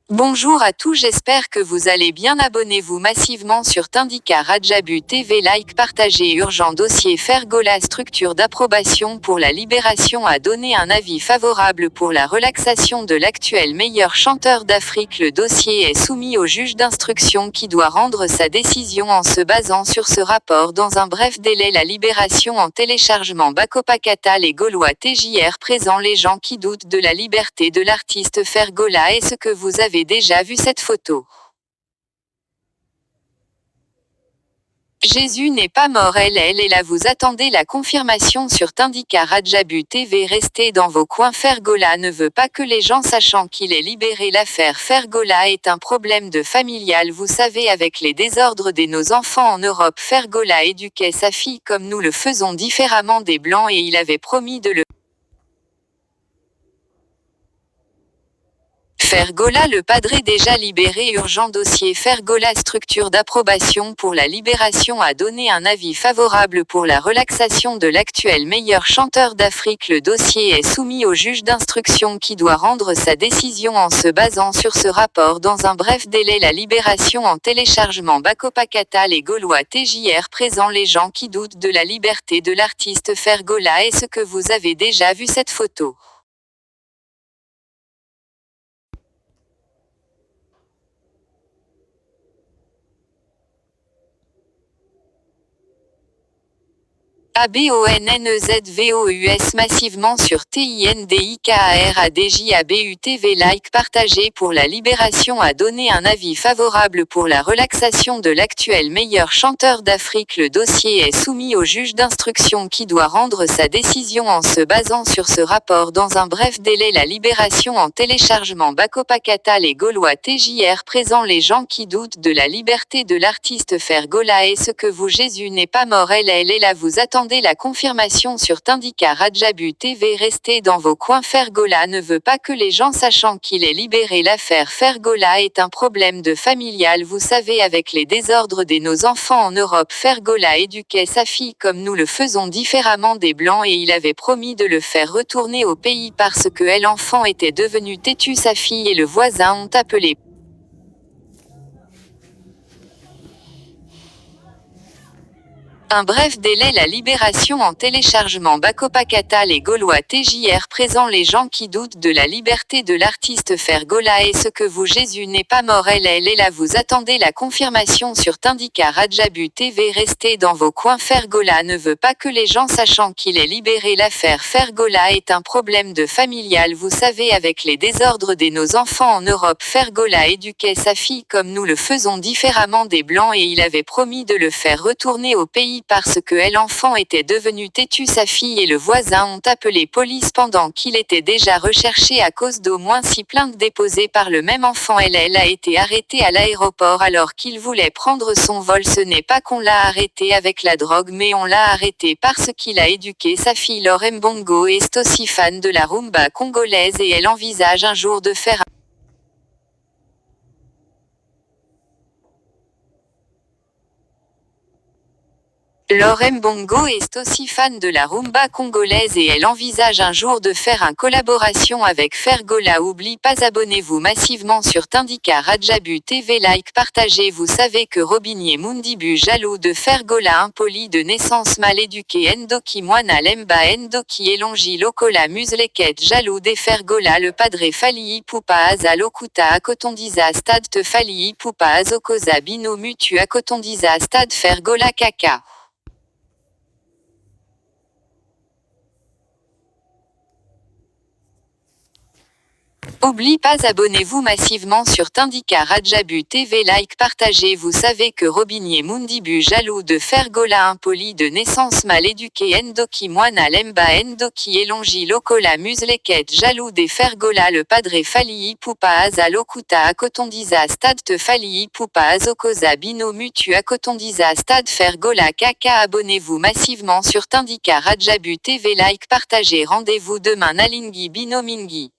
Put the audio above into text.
Bonjour à tous, j'espère que vous allez bien. Abonnez-vous massivement sur Tindika Radjabu TV, like, partagez. Urgent dossier Fergola, structure d'approbation pour la libération a donné un avis favorable pour la relaxation de l'actuel meilleur chanteur d'Afrique. Le dossier est soumis au juge d'instruction qui doit rendre sa décision en se basant sur ce rapport dans un bref délai. La libération en téléchargement Bakopakata. Les Gaulois TJR présent. Les gens qui doutent de la liberté de l'artiste Fergola. Est-ce que vous avez déjà vu cette photo? Jésus n'est pas mort, elle est là. Vous attendez la confirmation sur Tindika Radjabu TV. Restez dans vos coins. Fergola ne veut pas que les gens sachant qu'il est libéré. L'affaire Fergola est un problème de familial. Vous savez, avec les désordres de nos enfants en Europe, Fergola éduquait sa fille comme nous le faisons différemment des Blancs et il avait promis de le Fergola. Le padré déjà libéré. Urgent dossier Fergola, structure d'approbation pour la libération a donné un avis favorable pour la relaxation de l'actuel meilleur chanteur d'Afrique. Le dossier est soumis au juge d'instruction qui doit rendre sa décision en se basant sur ce rapport dans un bref délai. La libération en téléchargement Bakopakata. Les Gaulois TJR présent. Les gens qui doutent de la liberté de l'artiste Fergola. Est-ce que vous avez déjà vu cette photo? ABONNEZVOUS massivement sur TINDIKARADJABUTV, like, partagé pour la libération a donné un avis favorable pour la relaxation de l'actuel meilleur chanteur d'Afrique. Le dossier est soumis au juge d'instruction qui doit rendre sa décision en se basant sur ce rapport dans un bref délai. La libération en téléchargement Bakopakata. Les Gaulois TJR présent. Les gens qui doutent de la liberté de l'artiste Fergola. Est-ce que vous? Jésus n'est pas mort, elle est là. Vous attendez la confirmation sur Tindika Radjabu TV. Restez dans vos coins. Fergola ne veut pas que les gens sachant qu'il est libéré. L'affaire Fergola est un problème de familial. Vous savez, avec les désordres de nos enfants en Europe, Fergola éduquait sa fille comme nous le faisons différemment des Blancs et il avait promis de le faire retourner au pays parce que l'enfant était devenu têtu. Sa fille et le voisin ont appelé un bref délai. La libération en téléchargement Bakopakata. Les Gaulois TJR présent. Les gens qui doutent de la liberté de l'artiste Fergola. Est-ce que vous? Jésus n'est pas mort, elle est là. Vous attendez la confirmation sur Tindika Radjabu TV. Restez dans vos coins. Fergola ne veut pas que les gens sachant qu'il est libéré. L'affaire Fergola est un problème de familial. Vous savez, avec les désordres de nos enfants en Europe, Fergola éduquait sa fille comme nous le faisons différemment des Blancs et il avait promis de le faire retourner au pays parce que l'enfant était devenu têtu. Sa fille et le voisin ont appelé police pendant qu'il était déjà recherché à cause d'au moins 6 plaintes déposées par le même enfant. Elle a été arrêtée à l'aéroport alors qu'il voulait prendre son vol. Ce n'est pas qu'on l'a arrêté avec la drogue, mais on l'a arrêté parce qu'il a éduqué sa fille. Laure Mbongo est aussi fan de la rumba congolaise et elle envisage un jour de faire Laure Mbongo est aussi fan de la rumba congolaise et elle envisage un jour de faire une collaboration avec Fergola. Oublie pas, abonnez-vous massivement sur Tindika Radjabu TV, like, partagez. Vous savez que Robinier Mundibu jaloux de Fergola, impoli de naissance, mal éduqué, Ndoki Mwana Lemba Ndoki Elongi Lokola Musleket jaloux des Fergola. Le padré Fali Ipupa Aza Lokuta Akotondiza Stade Te Fali Ipupa Azokoza Bino Mutu Akotondiza Stade Fergola Kaka. Oublie pas, abonnez-vous massivement sur Tindika Radjabu TV, like, partagez. Vous savez que Robinier Mundibu jaloux de Fergola, impoli de naissance, mal éduqué, Ndoki Mwana Lemba Ndoki Elongi Lokola Musleket jaloux des Fergola. Le padré Fali Ipupa Aza Lokuta Akotondiza Stade Te Fali Ipupa Azokoza Bino Mutu Akotondiza Stade Fergola Kaka. Abonnez-vous massivement sur Tindika Radjabu TV, like, partagez. Rendez-vous demain Nalingi Bino Mingi.